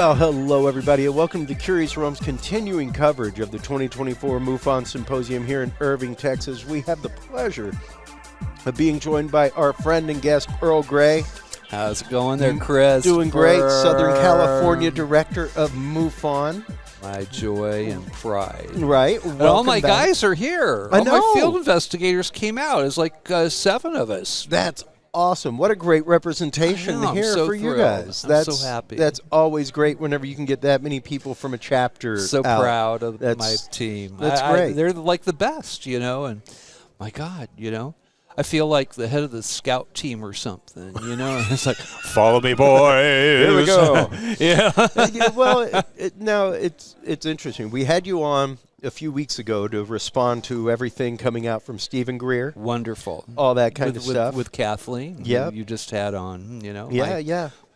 Well, hello everybody, and welcome to Curious Realm's continuing coverage of the 2024 MUFON Symposium here in Irving, Texas. We have the pleasure of being joined by our friend and guest, Earl Grey. How's it going there, Chris? Doing great. Southern California director of MUFON. My joy and pride. Right. And all my guys are here. I all know. my field investigators came out. It's like 7 of us. That's awesome. What a great representation here so for you thrilled. guys. I'm so happy. That's always great whenever you can get that many people from a chapter So out. proud of my team. That's great. They're like the best, and my God, I feel like the head of the scout team or something, It's like, follow me, boys. Here we go. Yeah. Well, now it's interesting. We had you on a few weeks ago to respond to everything coming out from Stephen Greer. Wonderful. All that kind of stuff. With Kathleen. Yeah. You just had on,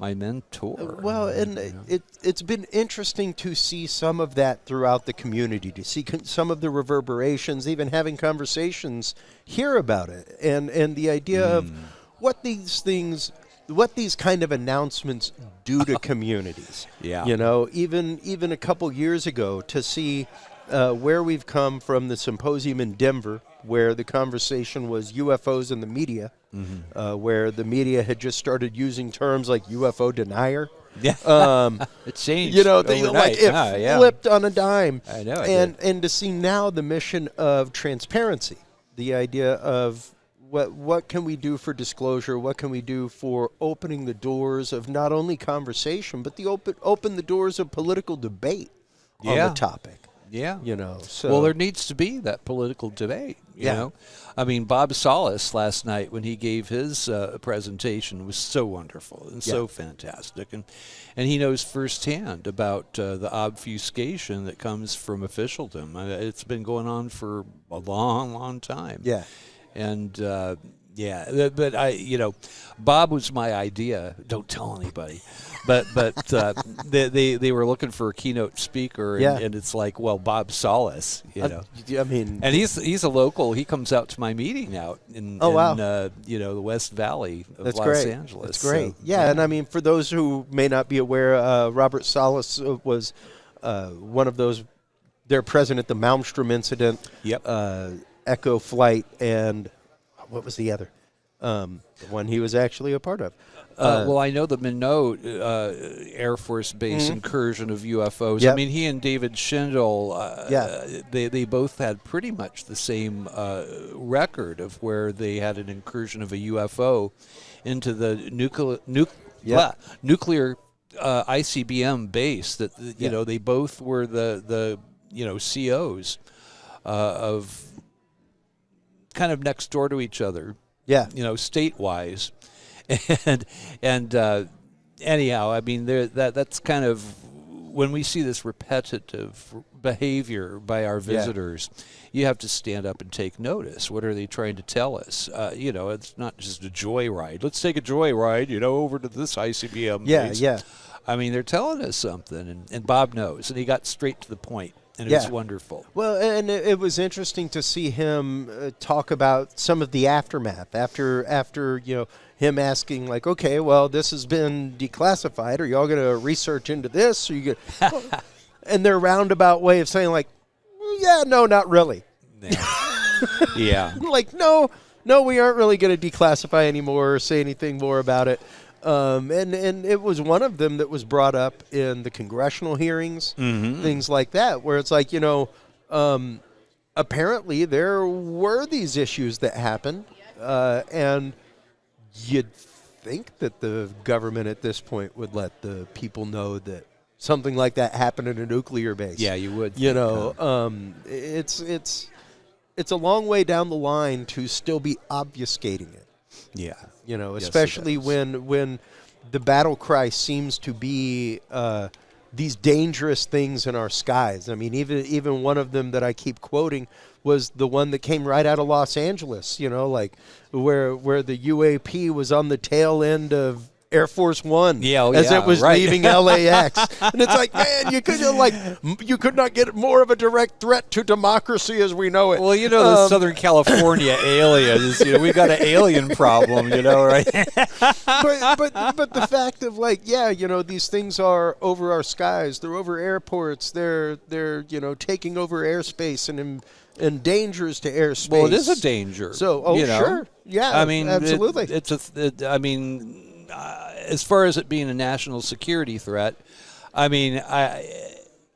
my mentor. Well, and it's been interesting to see some of that throughout the community, to see some of the reverberations, even having conversations here about it. And the idea of what these kind of announcements do to communities. Yeah. Even a couple years ago, to see where we've come from the symposium in Denver, where the conversation was UFOs and the media, where the media had just started using terms like UFO denier. Yeah, it changed. It flipped on a dime. I know. And to see now the mission of transparency, the idea of what can we do for disclosure, what can we do for opening the doors of not only conversation, but the open the doors of political debate on the topic. Yeah. So. Well, there needs to be that political debate, you know. I mean, Bob Solis last night when he gave his presentation was so wonderful and so fantastic. And he knows firsthand about the obfuscation that comes from officialdom. It's been going on for a long, long time. Yeah. And, but Bob was my idea. Don't tell anybody. But they were looking for a keynote speaker, and it's like, well, Bob Solis, I mean, and he's a local. He comes out to my meeting out in the West Valley of Los Angeles. That's great. So, and I mean, for those who may not be aware, Robert Solis was one of those. They're present at the Malmstrom incident. Yep. Echo Flight, and what was the other? The one he was actually a part of. Well, I know the Minot Air Force Base incursion of UFOs. Yep. I mean, he and David Schindel, they both had pretty much the same record of where they had an incursion of a UFO into the nuclear ICBM base. That they both were the COs of kind of next door to each other. Yeah. State-wise. And anyhow, I mean, that's kind of when we see this repetitive behavior by our visitors, you have to stand up and take notice. What are they trying to tell us? It's not just a joyride. Let's take a joyride, over to this ICBM. Yeah. I mean, they're telling us something, and Bob knows, and he got straight to the point. And it's wonderful. Well, and it was interesting to see him talk about some of the aftermath after him asking, like, okay, well, this has been declassified. Are y'all going to research into this? Are you gonna and their roundabout way of saying, like, no, not really. Yeah. Like, no, we aren't really going to declassify anymore or say anything more about it. And it was one of them that was brought up in the congressional hearings, things like that, where it's like, apparently there were these issues that happened, and you'd think that the government at this point would let the people know that something like that happened at a nuclear base. Yeah, you would. It's a long way down the line to still be obfuscating it. Yeah. Especially when the battle cry seems to be these dangerous things in our skies. I mean, even one of them that I keep quoting was the one that came right out of Los Angeles, like where the UAP was on the tail end of Air Force One Yeah, as it was right. leaving LAX. And it's like, man, you could not get more of a direct threat to democracy as we know it. Well, the Southern California aliens, we got an alien problem, right? but the fact of these things are over our skies, they're over airports, they're taking over airspace and dangers to airspace. Well, it is a danger. So, sure. Yeah, I mean, absolutely. As far as it being a national security threat, I mean, I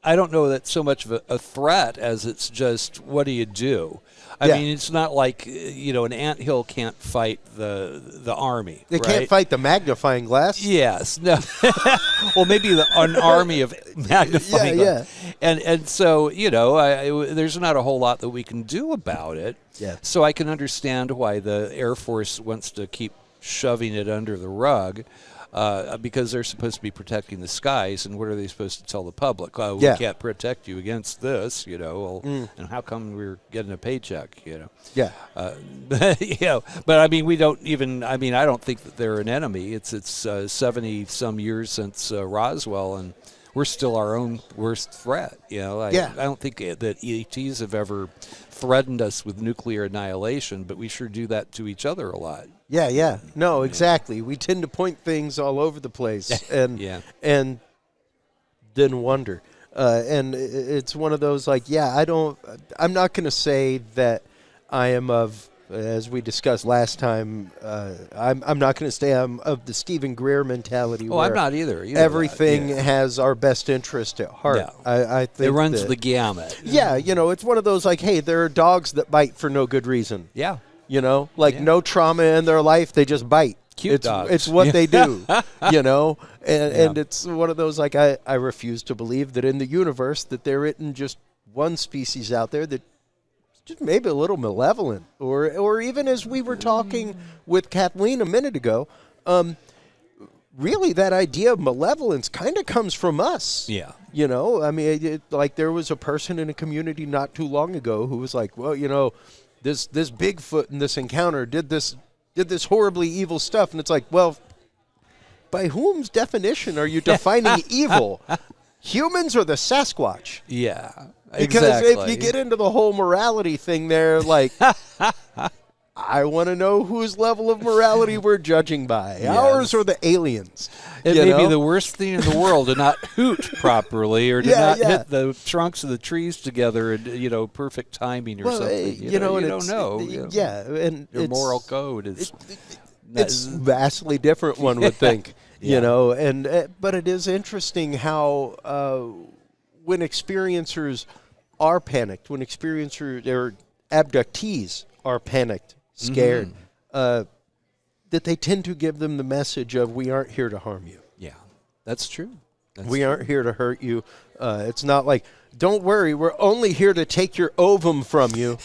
don't know that so much of a threat as it's just, what do you do? I mean, it's not like, an anthill can't fight the army. They right? can't fight the magnifying glass. Yes. No. Well, maybe an army of magnifying glass. And so, there's not a whole lot that we can do about it. Yeah. So I can understand why the Air Force wants to keep shoving it under the rug. Because they're supposed to be protecting the skies, and what are they supposed to tell the public? We can't protect you against this, and how come we're getting a paycheck, Yeah. But I mean, we don't even. I mean, I don't think that they're an enemy. It's 70 some years since Roswell, and we're still our own worst threat. I don't think that ETs have ever threatened us with nuclear annihilation, but we sure do that to each other a lot. Yeah. No, exactly. We tend to point things all over the place and then wonder. And it's one of those I'm not going to say that I am as we discussed last time, I'm not going to say I'm of the Stephen Greer mentality. Oh, I'm not either. Everything has our best interest at heart. Yeah. I think it runs the gamut. Yeah, it's one of those hey, there are dogs that bite for no good reason. Yeah. No trauma in their life, they just bite. Cute dogs. It's what they do, and it's one of those I refuse to believe that in the universe that there isn't just one species out there that just maybe a little malevolent, or even as we were talking with Kathleen a minute ago, really that idea of malevolence kind of comes from us. Yeah. I mean, there was a person in a community not too long ago who was like, well, this Bigfoot in this encounter did this horribly evil stuff, and it's like, well, by whom's definition are you defining evil? Humans or the Sasquatch? Yeah, because exactly. If you get into the whole morality thing there, I want to know whose level of morality we're judging by. Yes. Ours or the aliens? It may be the worst thing in the world to not hoot properly or to not hit the trunks of the trees together in perfect timing or something. You don't know. Yeah, and your moral code is it's vastly different, one would think. But it is interesting how when experiencers are panicked, when experiencers or abductees are panicked, scared, that they tend to give them the message of, we aren't here to harm you. Yeah, that's true. We aren't here to hurt you. It's not like, don't worry, we're only here to take your ovum from you.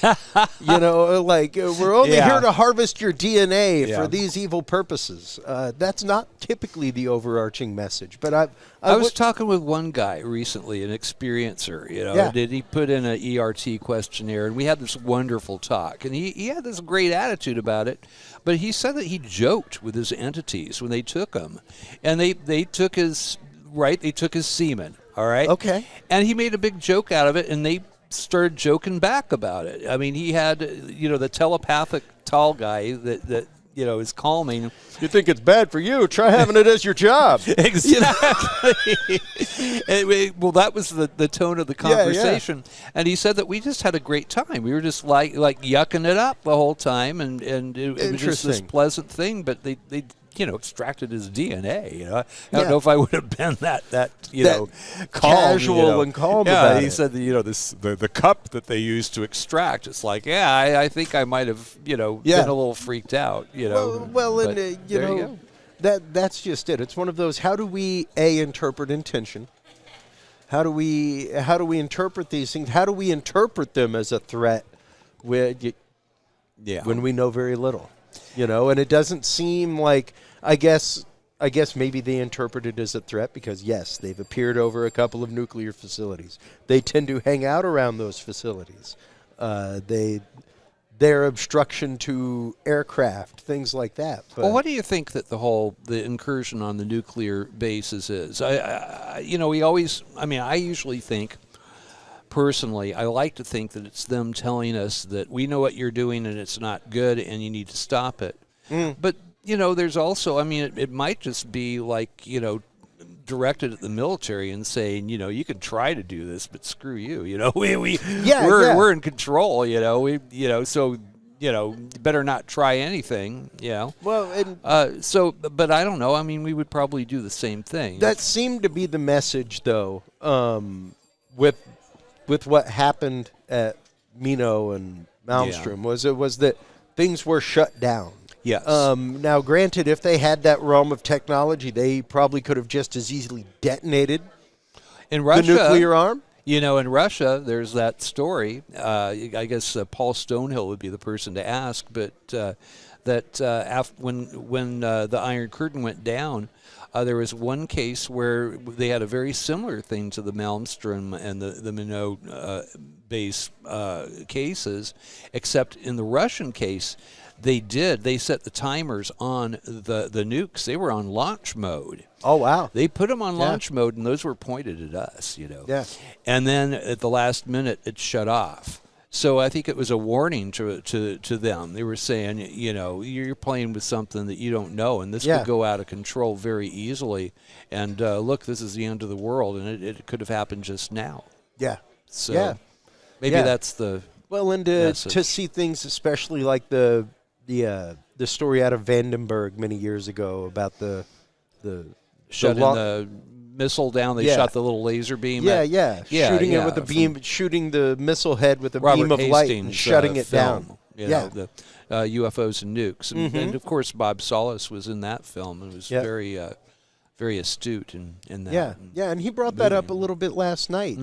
We're only here to harvest your DNA for these evil purposes. That's not typically the overarching message. But I was talking with one guy recently, an experiencer, and he put in an ERT questionnaire, and we had this wonderful talk. And he had this great attitude about it, but he said that he joked with his entities when they took him. And they took his semen. All right. Okay. And he made a big joke out of it, and they started joking back about it. I mean, he had, the telepathic tall guy that is calming. You think it's bad for you? Try having it as your job. Exactly. Well, that was the tone of the conversation. Yeah. And he said that we just had a great time. We were just like yucking it up the whole time, and it was just this pleasant thing. But they extracted his DNA. I don't know if I would have been that calm, casual and calm about it. He said the cup that they used to extract. It's like, I think I might have been a little freaked out. That's just it. It's one of those. How do we interpret intention? How do we interpret these things? How do we interpret them as a threat when we know very little? And it doesn't seem like, I guess maybe they interpret it as a threat because, yes, they've appeared over a couple of nuclear facilities. They tend to hang out around those facilities. They their obstruction to aircraft, things like that. But Well, what do you think that the incursion on the nuclear bases is? I usually think, personally, I like to think that it's them telling us that we know what you're doing and it's not good and you need to stop it. But, there's also, it might just be like, directed at the military and saying, you can try to do this, but screw you. We're in control. So better not try anything. Well, but I don't know. We would probably do the same thing. that seemed to be the message, though, with what happened at Mino and Malmstrom was that things were shut down. Yes. Now, granted, if they had that realm of technology, they probably could have just as easily detonated in Russia, the nuclear arm. In Russia, there's that story. I guess Paul Stonehill would be the person to ask, but when the Iron Curtain went down, there was one case where they had a very similar thing to the Malmstrom and the Minot base cases, except in the Russian case, they set the timers on the nukes. They were on launch mode. Oh, wow. They put them on launch mode, and those were pointed at us, Yeah. And then at the last minute, it shut off. So I think it was a warning to them. They were saying, you're playing with something that you don't know, and this could go out of control very easily. And look, this is the end of the world, and it could have happened just now. Yeah. So maybe that's the well, and to see things, especially like the story out of Vandenberg many years ago about the shutting the missile down. They shot the little laser beam. Shooting it with a beam, shooting the missile head with a beam of light and shutting it down. The UFOs and nukes, and of course Bob Solis was in that film and was very very astute in that. And he brought that up a little bit last night.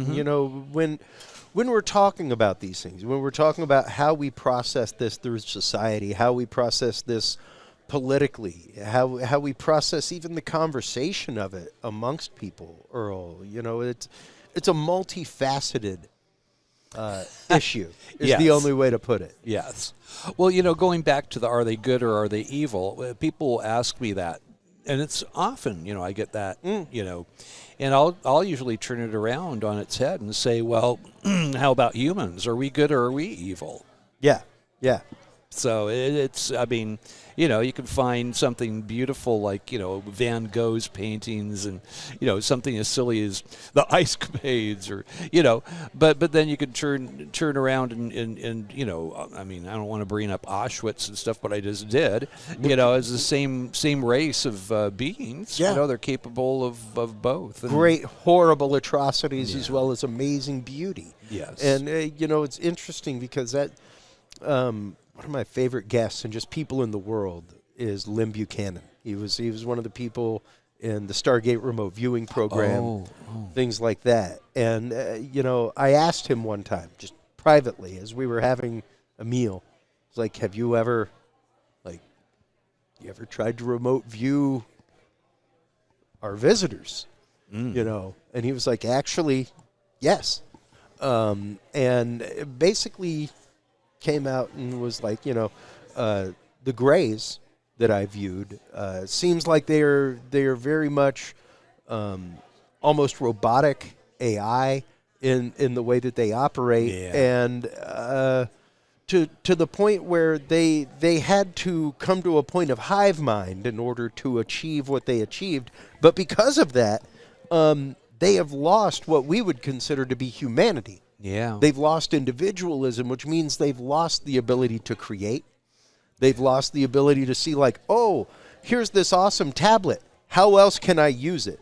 When we're talking about these things, when we're talking about how we process this through society, how we process this politically, how we process even the conversation of it amongst people, Earl, it's a multifaceted issue is the only way to put it. Yes. Well, going back to the are they good or are they evil, people ask me that. And it's often, I get that, and I'll usually turn it around on its head and say, well, how about humans? Are we good or are we evil? Yeah. So it's, you can find something beautiful like, Van Gogh's paintings and, something as silly as the Ice Capades or, but then you can turn around and I don't want to bring up Auschwitz and stuff, but I just did, as the same race of beings, they're capable of both. And great, horrible atrocities as well as amazing beauty. Yes. And, it's interesting because that, one of my favorite guests and just people in the world is Lynn Buchanan. He was one of the people in the Stargate remote viewing program, things like that. And, I asked him one time, just privately, as we were having a meal, I was like, have you ever tried to remote view our visitors? And he was like, actually, yes. And basically came out and was like, the Greys that I viewed seems like they are very much almost robotic AI in the way that they operate, and to the point where they had to come to a point of hive mind in order to achieve what they achieved. But because of that, they have lost what we would consider to be humanity. Yeah. They've lost individualism, which means they've lost the ability to create. They've lost the ability to see like, oh, here's this awesome tablet. How else can I use it?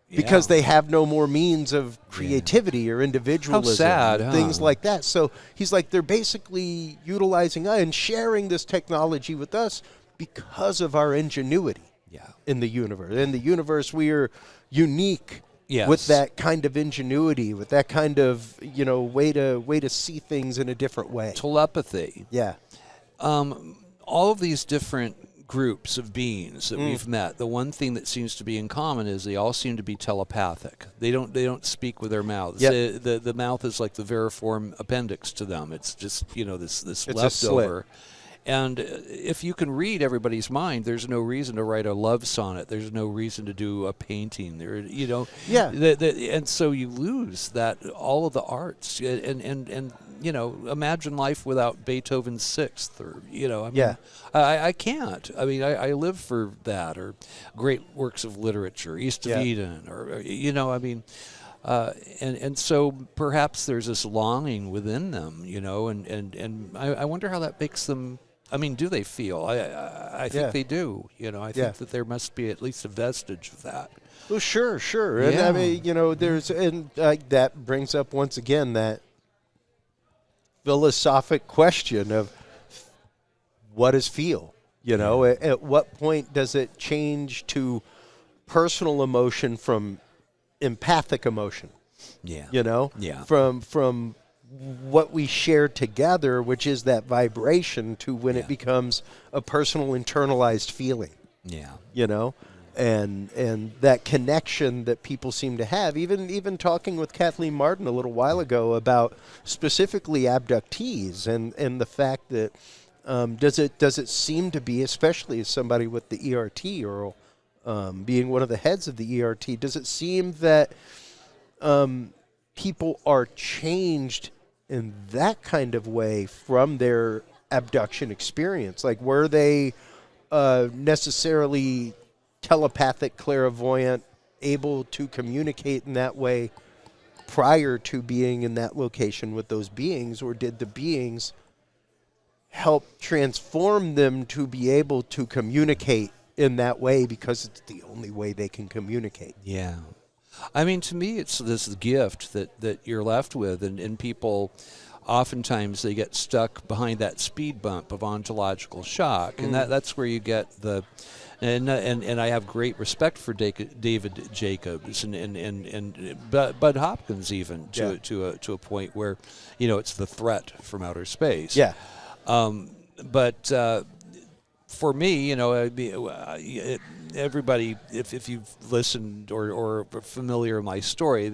Because they have no more means of creativity or individualism. How sad, things like that. So he's like, they're basically utilizing and sharing this technology with us because of our ingenuity in the universe. In the universe, we are unique. Yes. With that kind of ingenuity, with that kind of way to see things in a different way. Telepathy. Yeah. All of these different groups of beings that we've met, the one thing that seems to be in common is they all seem to be telepathic. They don't speak with their mouths. Yep. The mouth is like the veriform appendix to them. It's just, this It's leftover. And if you can read everybody's mind, there's no reason to write a love sonnet. There's no reason to do a painting. And so you lose that, all of the arts. And imagine life without Beethoven's Sixth, or I can't. I mean, I live for that, or great works of literature, East of Eden, or and so perhaps there's this longing within them, and I wonder how that makes them. I mean, do they feel? I think they do. I think that there must be at least a vestige of that. Well, sure. And I mean, that brings up once again that philosophic question of what is feel? At what point does it change to personal emotion from empathic emotion? From what we share together, which is that vibration, to when it becomes a personal internalized feeling. And that connection that people seem to have, even talking with Kathleen Martin a little while ago about specifically abductees and the fact that does it seem to be, especially as somebody with the ERT, Earl, being one of the heads of the ERT, does it seem that people are changed in that kind of way from their abduction experience? Like, were they necessarily telepathic, clairvoyant, able to communicate in that way prior to being in that location with those beings, or did the beings help transform them to be able to communicate in that way because it's the only way they can communicate? Yeah. I mean, to me, it's this gift that you're left with, and people, oftentimes they get stuck behind that speed bump of ontological shock, and that's where you get the, and I have great respect for David Jacobs and Bud Hopkins even to a point where, it's the threat from outer space. Yeah. But for me, everybody, if you've listened or familiar with my story,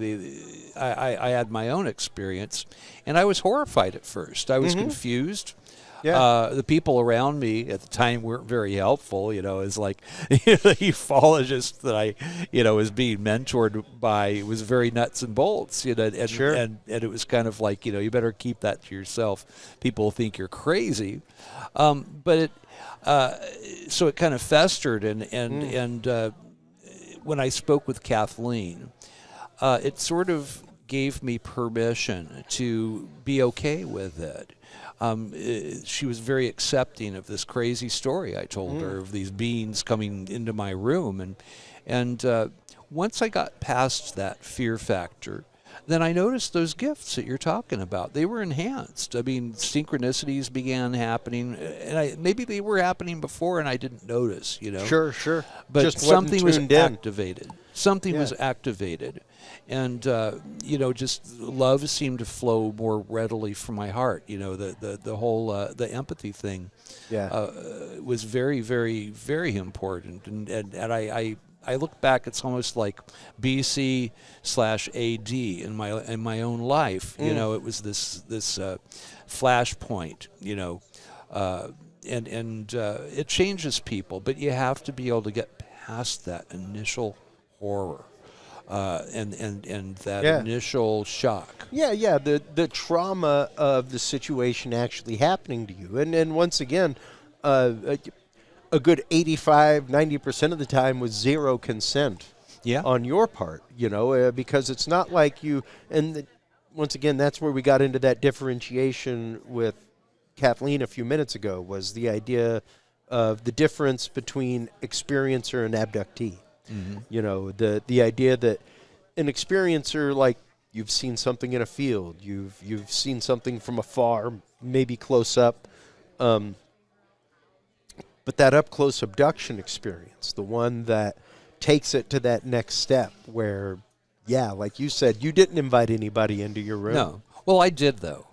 I had my own experience, and I was horrified at first. I was confused. Yeah. The people around me at the time weren't very helpful. It's like the ufologist that I, was being mentored by was very nuts and bolts. And it was kind of like, you better keep that to yourself. People think you're crazy, but it. So it kind of festered, and when I spoke with Kathleen, it sort of gave me permission to be okay with it. She was very accepting of this crazy story I told her of these beings coming into my room, and once I got past that fear factor, then I noticed those gifts that you're talking about. They were enhanced. I mean, synchronicities began happening, and maybe they were happening before and I didn't notice, Sure. But just something was activated. Was activated. And, just love seemed to flow more readily from my heart. The whole, the empathy thing was very, very, very important. And I look back, it's almost like BC/AD in my own life. It was this flashpoint. And it changes people, but you have to be able to get past that initial horror and that initial shock. Yeah. The trauma of the situation actually happening to you, and once again. A good 85-90% of the time was zero consent on your part, because it's not like you, and once again, that's where we got into that differentiation with Kathleen a few minutes ago, was the idea of the difference between experiencer and abductee. The idea that an experiencer, like, you've seen something in a field, you've seen something from afar, maybe close up, but that up-close abduction experience, the one that takes it to that next step where, like you said, you didn't invite anybody into your room. No. Well, I did, though.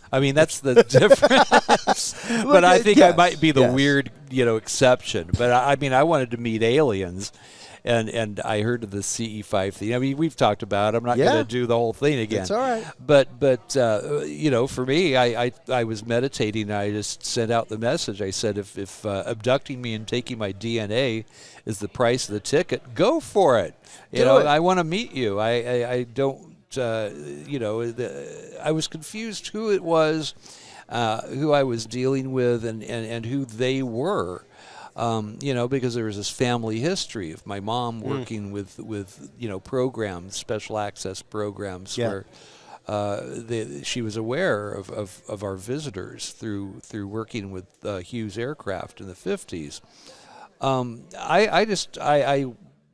I mean, that's the difference. But I think I might be the weird, exception. But I mean, I wanted to meet aliens. And I heard of the CE5 thing. I mean, we've talked about it. I'm not going to do the whole thing again. It's all right. But for me, I was meditating. And I just sent out the message. I said, if abducting me and taking my DNA is the price of the ticket, go for it. I want to meet you. I don't. I was confused who it was, who I was dealing with, and who they were. Because there was this family history of my mom working with programs, special access programs, where she was aware of our visitors through working with Hughes Aircraft in the 50s. I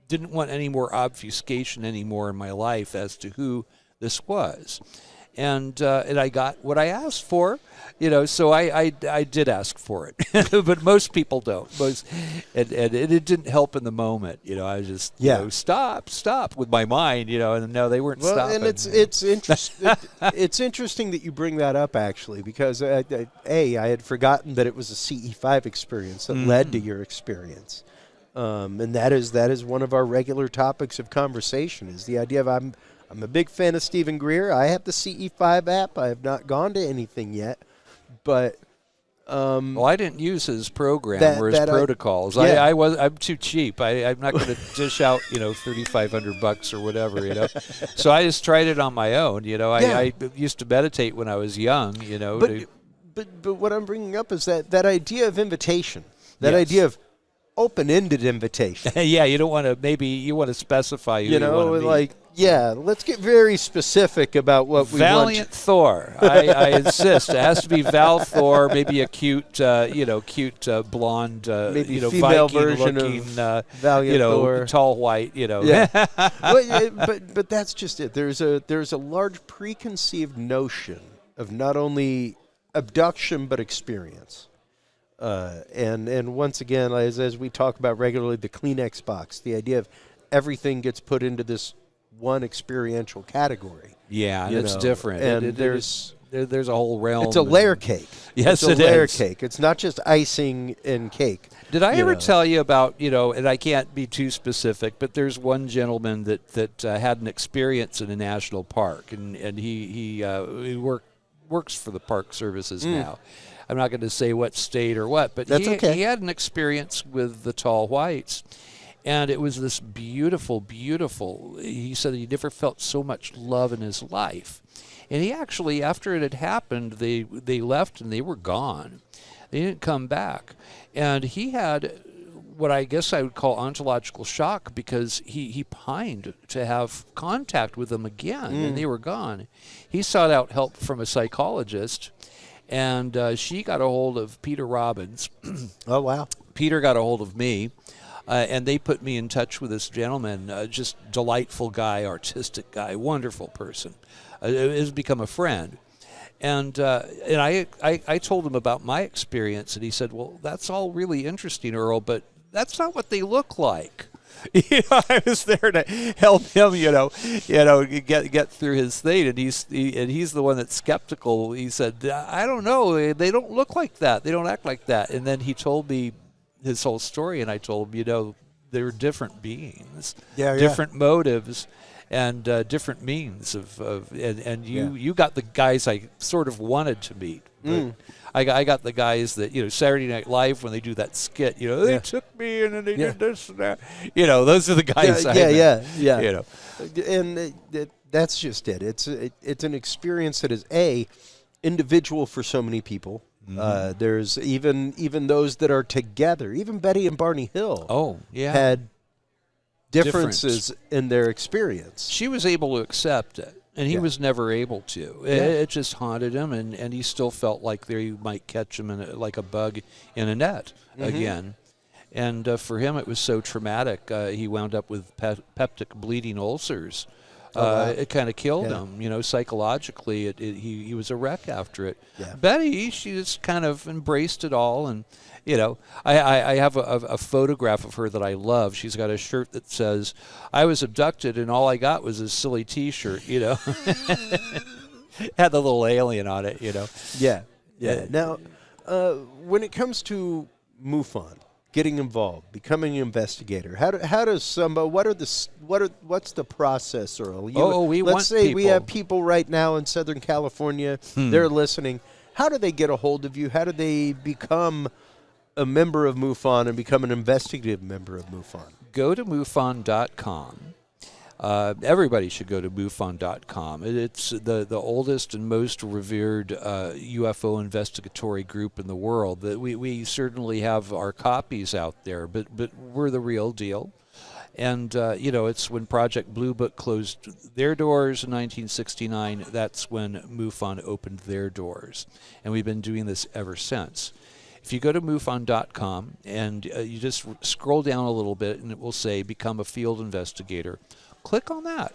didn't want any more obfuscation anymore in my life as to who this was. And I got what I asked for, so I did ask for it, but most people don't. And it didn't help in the moment, I was just, stop with my mind, and no, they weren't stopping. And it's interesting. It's interesting that you bring that up, actually, because I had forgotten that it was a CE5 experience that led to your experience. And that is one of our regular topics of conversation, is the idea of I'm a big fan of Stephen Greer. I have the CE5 app. I have not gone to anything yet, but I didn't use his program or his protocols. I'm too cheap. I'm not going to dish out $3,500 or whatever. So I just tried it on my own. I used to meditate when I was young. But what I'm bringing up is that idea of invitation. That idea of open-ended invitation. Yeah, you don't want to. Maybe you want to specify. Who you want to meet. Let's get very specific about what we want. Valiant Thor. I insist. It has to be Val Thor. Maybe a cute, blonde, maybe female version of Valiant Thor. Tall white. Yeah. but that's just it. There's a large preconceived notion of not only abduction but experience. And once again, as we talk about regularly, the Kleenex box, the idea of everything gets put into this one experiential category. Yeah, and it's different. And there's a whole realm. It's a layer cake. Yes, it's a layer cake. It's not just icing and cake. Did I ever tell you about, and I can't be too specific, but there's one gentleman that had an experience in a national park, and he works for the park services now. I'm not going to say what state or what, but he had an experience with the tall whites. And it was this beautiful, beautiful, he said he never felt so much love in his life. And he actually, after it had happened, they left and they were gone. They didn't come back. And he had what I guess I would call ontological shock, because he pined to have contact with them again, and they were gone. He sought out help from a psychologist, and she got a hold of Peter Robbins. Oh, wow. Peter got a hold of me. And they put me in touch with this gentleman, just delightful guy, artistic guy, wonderful person. Has become a friend. And I told him about my experience, and he said, well, that's all really interesting, Earl, but that's not what they look like. I was there to help him, get through his thing, and he's the one that's skeptical. He said, I don't know, they don't look like that, they don't act like that. And then he told me his whole story, and I told him, they're different beings, different motives, and different means and you got the guys I sort of wanted to meet. But I got the guys that, Saturday Night Live, when they do that skit, they took me and then they did this and that. Those are the guys Yeah. And that's just it. It's an experience that is individual for so many people. There's even those that are together. Even Betty and Barney Hill had differences in their experience. She was able to accept it, and he was never able to. It just haunted him, and he still felt like you might catch him like a bug in a net again. And for him, it was so traumatic. He wound up with peptic bleeding ulcers. It kind of killed him, psychologically. He was a wreck after it. Yeah. Betty, she just kind of embraced it all, and I have a photograph of her that I love. She's got a shirt that says, "I was abducted, and all I got was a silly T-shirt." Had the little alien on it. Yeah. Now, when it comes to MUFON, getting involved, becoming an investigator? How does somebody? What's the process, Earl? Let's say we have people right now in Southern California. They're listening. How do they get a hold of you? How do they become a member of MUFON and become an investigative member of MUFON? Go to MUFON.com. Everybody should go to MUFON.com. It's the oldest and most revered UFO investigatory group in the world. That we certainly have our copies out there, but we're the real deal. And it's when Project Blue Book closed their doors in 1969. That's when MUFON opened their doors, and we've been doing this ever since. If you go to MUFON.com and you just scroll down a little bit, and it will say "Become a Field Investigator." Click on that,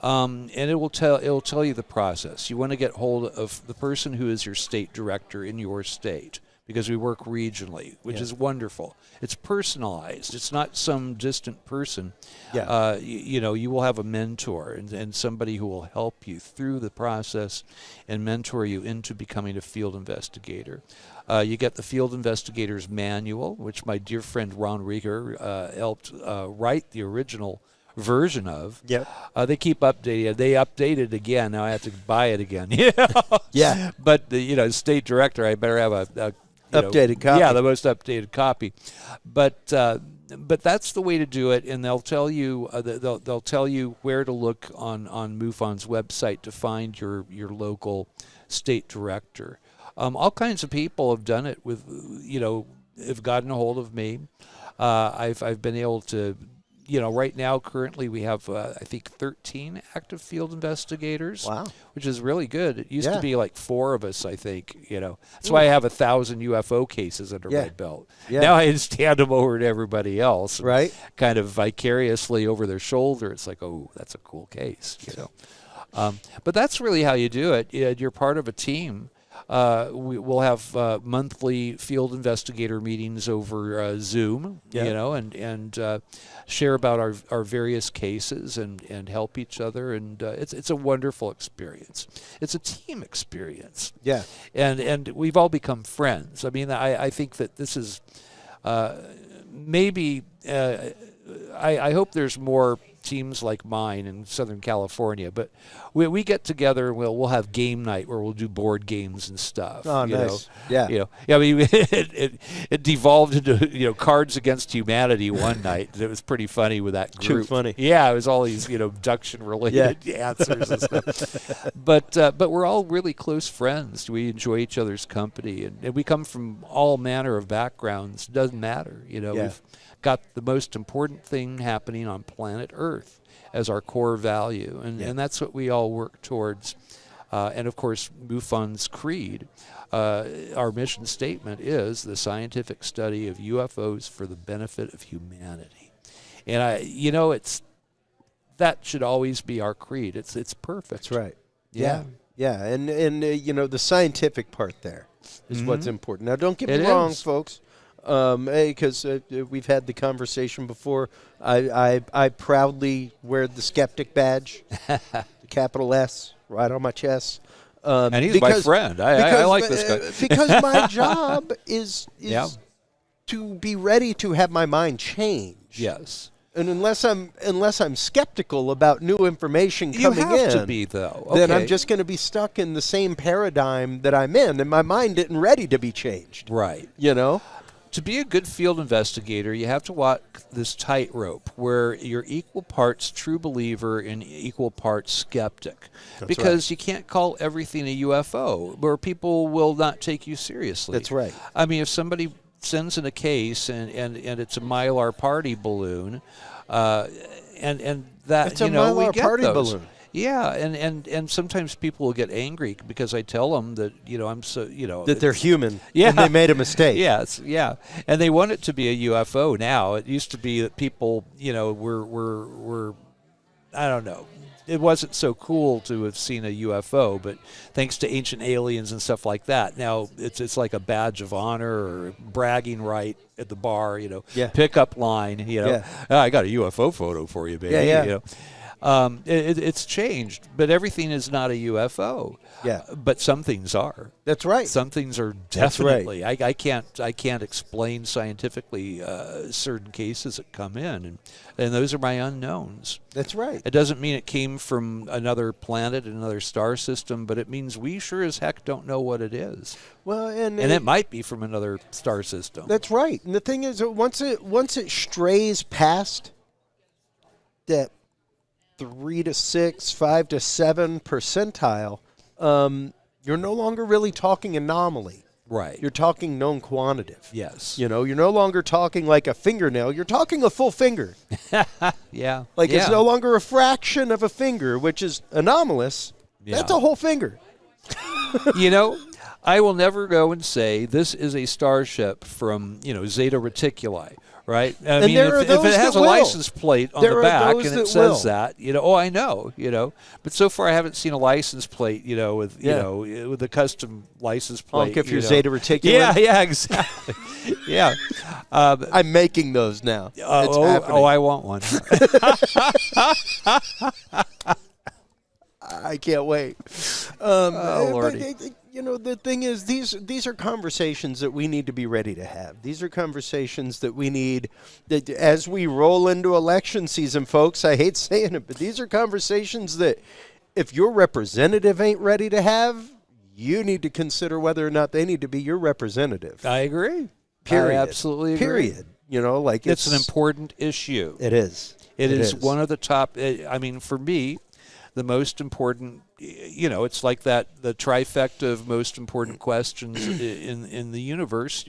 and it will tell you the process. You want to get hold of the person who is your state director in your state, because we work regionally, which is wonderful. It's personalized. It's not some distant person. Yeah. You will have a mentor and somebody who will help you through the process and mentor you into becoming a field investigator. You get the Field Investigator's Manual, which my dear friend Ron Rieger helped write the original version of. Yep. They keep updating it. They update it again. Now I have to buy it again. Yeah. But the state director, I better have a updated copy. Yeah, the most updated copy. But that's the way to do it, and they'll tell you they'll tell you where to look on MUFON's website to find your local state director. All kinds of people have done it with have gotten a hold of me. I've been able to. Right now, currently, we have, I think, 13 active field investigators. Wow. Which is really good. It used to be like 4 of us, I think, That's why I have 1,000 UFO cases under my belt. Yeah. Now I just hand them over to everybody else. Right. Kind of vicariously over their shoulder. It's like, oh, that's a cool case, But that's really how you do it. You're part of a team. We'll have monthly field investigator meetings over Zoom, and share about our various cases and help each other, and it's a wonderful experience. It's a team experience. Yeah, and we've all become friends. I mean, I think that this is maybe. I hope there's more teams like mine in Southern California, but we get together and we'll have game night where we'll do board games and stuff. Oh, nice. Yeah. I mean, it devolved into Cards Against Humanity one night. It was pretty funny with that group. Too funny. Yeah, it was all these abduction related answers and stuff. But we're all really close friends. We enjoy each other's company, and we come from all manner of backgrounds. Doesn't matter. We've got the most important thing happening on planet Earth as our core value, and that's what we all work towards. And of course, MUFON's creed, our mission statement is the scientific study of UFOs for the benefit of humanity. And that should always be our creed. It's perfect. That's right. Yeah. And the scientific part there is what's important. Now, don't get me wrong, folks. Because we've had the conversation before. I proudly wear the skeptic badge, the capital S, right on my chest. And he's my friend. I like this guy. Because my job is to be ready to have my mind change. Yes. And unless I'm skeptical about new information coming in, you have to be, though. Okay. Then I'm just going to be stuck in the same paradigm that I'm in, and my mind isn't ready to be changed. Right. To be a good field investigator, you have to walk this tightrope where you're equal parts true believer and equal parts skeptic. Because you can't call everything a UFO, where people will not take you seriously. That's right. I mean, if somebody sends in a case and it's a Mylar party balloon, and that, it's a Mylar we get party those. balloon. Yeah, and sometimes people will get angry because I tell them that I'm so that they're human. Yeah, and they made a mistake. Yes, and they want it to be a UFO now. It used to be that people were I don't know. It wasn't so cool to have seen a UFO, but thanks to ancient aliens and stuff like that, now it's like a badge of honor or bragging right at the bar. Pickup line. I got a UFO photo for you, baby. It's changed, but everything is not a UFO. Yeah. But some things are. That's right. Some things are That's definitely. I can't explain scientifically certain cases that come in, and those are my unknowns. That's right. It doesn't mean it came from another planet, another star system, but it means we sure as heck don't know what it is. Well, and it might be from another star system. That's right. And the thing is, once it strays past that 3 to 6, 5 to 7 percentile, you're no longer really talking anomaly. Right. You're talking known quantitative. Yes. You know, you're no longer talking like a fingernail. You're talking a full finger. Yeah. Like it's no longer a fraction of a finger, which is anomalous. Yeah. That's a whole finger. You know, I will never go and say this is a starship from, Zeta Reticuli. Right? I mean, if it has a license plate on the back and it says that, I know, But so far I haven't seen a license plate, with a custom license plate. If you're Zeta Reticuli. Yeah, exactly. Yeah. I'm making those now. I want one. I can't wait. Lordy. The thing is, these are conversations that we need to be ready to have. These are conversations that we need that as we roll into election season, folks. I hate saying it, but these are conversations that if your representative ain't ready to have, you need to consider whether or not they need to be your representative. I agree. Period. I absolutely agree. Period. It's an important issue. It is. It is one of the top. For me, the most important, it's like the trifecta of most important questions in the universe.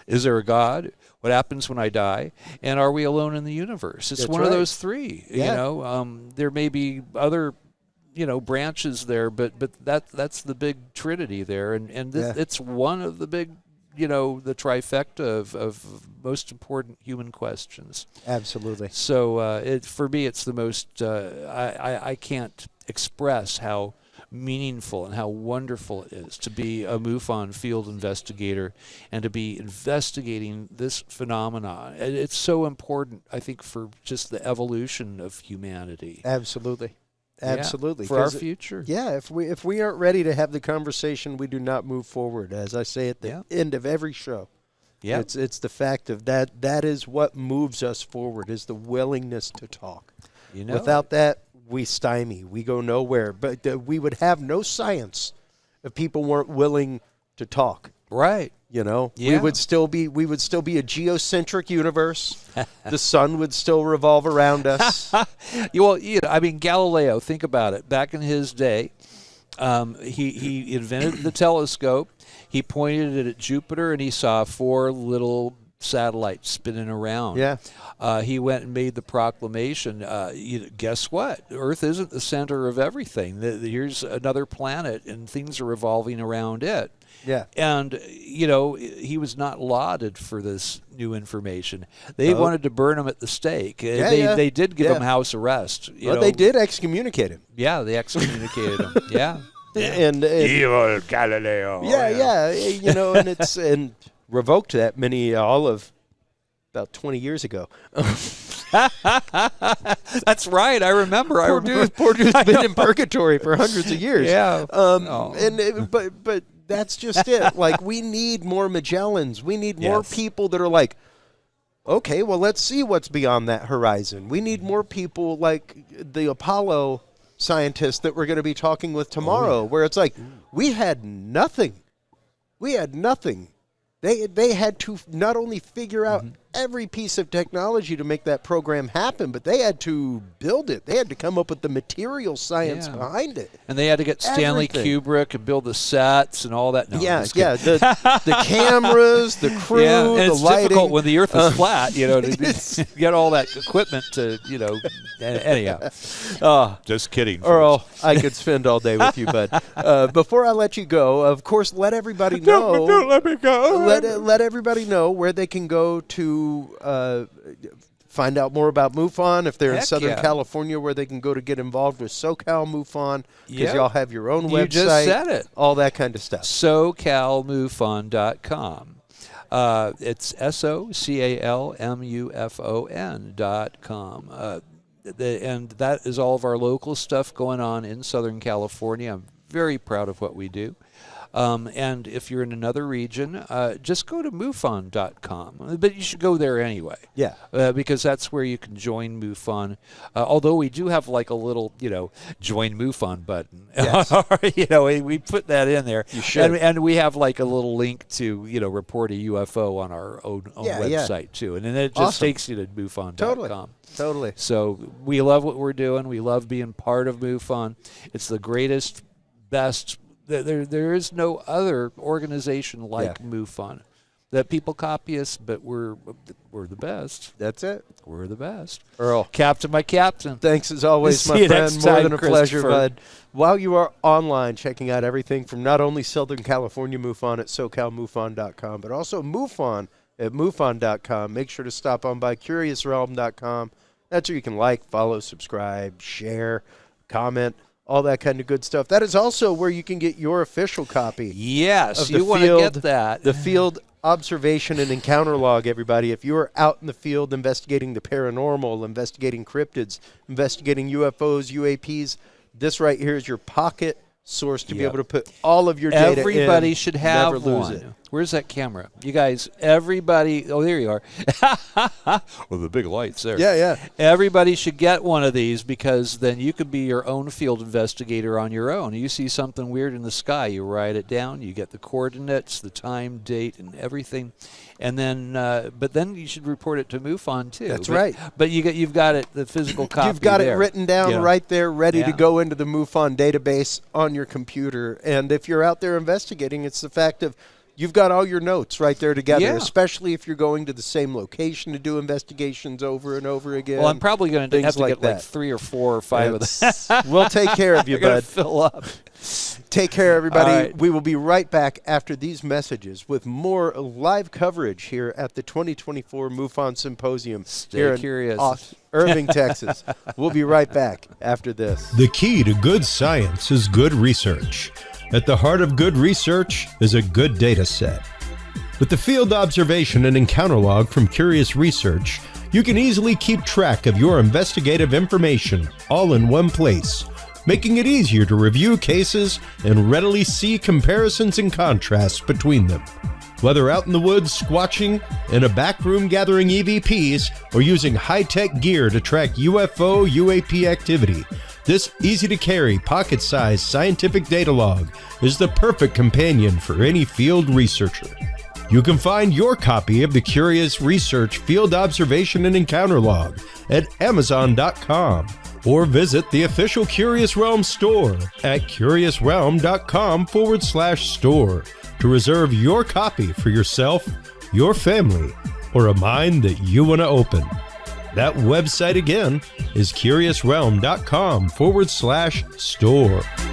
Is there a God? What happens when I die? And are we alone in the universe? It's one of those three. Yeah. There may be other, branches there, but that's the big trinity there, and it's one of the big, the trifecta of most important human questions. Absolutely. So for me, it's the most, I can't express how meaningful and how wonderful it is to be a MUFON field investigator and to be investigating this phenomenon. It's so important, I think, for just the evolution of humanity. Absolutely. Absolutely. For our future. Yeah, if we aren't ready to have the conversation, we do not move forward, as I say at the end of every show. Yeah. It's the fact of that is what moves us forward, is the willingness to talk. Without that, we stymie. We go nowhere. But we would have no science if people weren't willing to talk. Right. We would still be a geocentric universe. The sun would still revolve around us. Galileo, think about it. Back in his day, he invented the telescope. He pointed it at Jupiter, and he saw 4 little satellites spinning around. Yeah. He went and made the proclamation. Guess what? Earth isn't the center of everything. Here's another planet, and things are revolving around it. Yeah. And, he was not lauded for this new information. They wanted to burn him at the stake. They did give him house arrest. They did excommunicate him. Yeah, they excommunicated him. Yeah. And evil Galileo. And revoked that all of about 20 years ago. That's right. I remember. Poor dude's been in purgatory for hundreds of years. Yeah. But that's just it. Like, we need more Magellans. We need more people that are like, okay, well, let's see what's beyond that horizon. We need more people like the Apollo scientists that we're going to be talking with tomorrow, where it's like, we had nothing. We had nothing. They had to not only figure out every piece of technology to make that program happen, but they had to build it. They had to come up with the material science behind it. And they had to get Stanley Kubrick and build the sets and all that. No, the cameras, the crew, and the it's lighting. difficult when the Earth is flat, to get all that equipment to, anyhow. Just kidding, Earl, I could spend all day with you, bud. Before I let you go, of course, let everybody know. Don't let me go. Let everybody know where they can go to find out more about MUFON. If they're in Southern California, where they can go to get involved with SoCal MUFON, because y'all have your own website. You just said it. All that kind of stuff. SoCalMUFON.com. It's SoCalMUFON.com. and that is all of our local stuff going on in Southern California. I'm very proud of what we do. And if you're in another region, just go to MUFON.com. But you should go there anyway. Yeah. Because that's where you can join MUFON. Although we do have like a little, join MUFON button. Yes. We put that in there. You should. And we have like a little link to, report a UFO on our own website too. And then it just takes you to MUFON.com. Totally. So we love what we're doing. We love being part of MUFON. It's the greatest, best. There is no other organization like MUFON. That people copy us, but we're the best. That's it. We're the best. Earl. Captain, my captain. Thanks as always, See my you friend. next More time, than a pleasure, Christopher. bud. While you are online checking out everything from not only Southern California MUFON at SoCalMUFON.com, but also MUFON at MUFON.com, make sure to stop on by CuriousRealm.com. That's where you can like, follow, subscribe, share, comment, all that kind of good stuff. That is also where you can get your official copy. Yes, of the you want to field, get that. The field observation and encounter log, everybody. If you are out in the field investigating the paranormal, investigating cryptids, investigating UFOs, UAPs, this right here is your pocket source to be able to put all of your data in. Everybody should have never lose one. it. Where's that camera? You guys, everybody. Oh, there you are. Well, the big lights there. Yeah. Everybody should get one of these because then you could be your own field investigator on your own. You see something weird in the sky, you write it down, you get the coordinates, the time, date, and everything. And then, but then you should report it to MUFON too. That's right. But you've got it, the physical copy. You've got there. it written down right there, ready to Yeah. go into the MUFON database on your computer. And if you're out there investigating, it's the fact of you've got all your notes right there together, especially if you're going to the same location to do investigations over and over again. Well, I'm probably going to have to get that. like 3 or 4 or 5 of them. We'll take care of you, You're gonna bud. fill up. Take care, everybody. All right. We will be right back after these messages with more live coverage here at the 2024 MUFON Symposium here curious. in Irving, Texas. We'll be right back after this. The key to good science is good research. At the heart of good research is a good data set. With the field observation and encounter log from Curious Research, you can easily keep track of your investigative information all in one place, making it easier to review cases and readily see comparisons and contrasts between them. Whether out in the woods squatching, in a back room gathering EVPs, or using high-tech gear to track UFO, UAP activity, this easy-to-carry, pocket-sized scientific data log is the perfect companion for any field researcher. You can find your copy of the Curious Research Field Observation and Encounter Log at Amazon.com or visit the official Curious Realm store at CuriousRealm.com/store to reserve your copy for yourself, your family, or a mind that you want to open. That website again is CuriousRealm.com/store.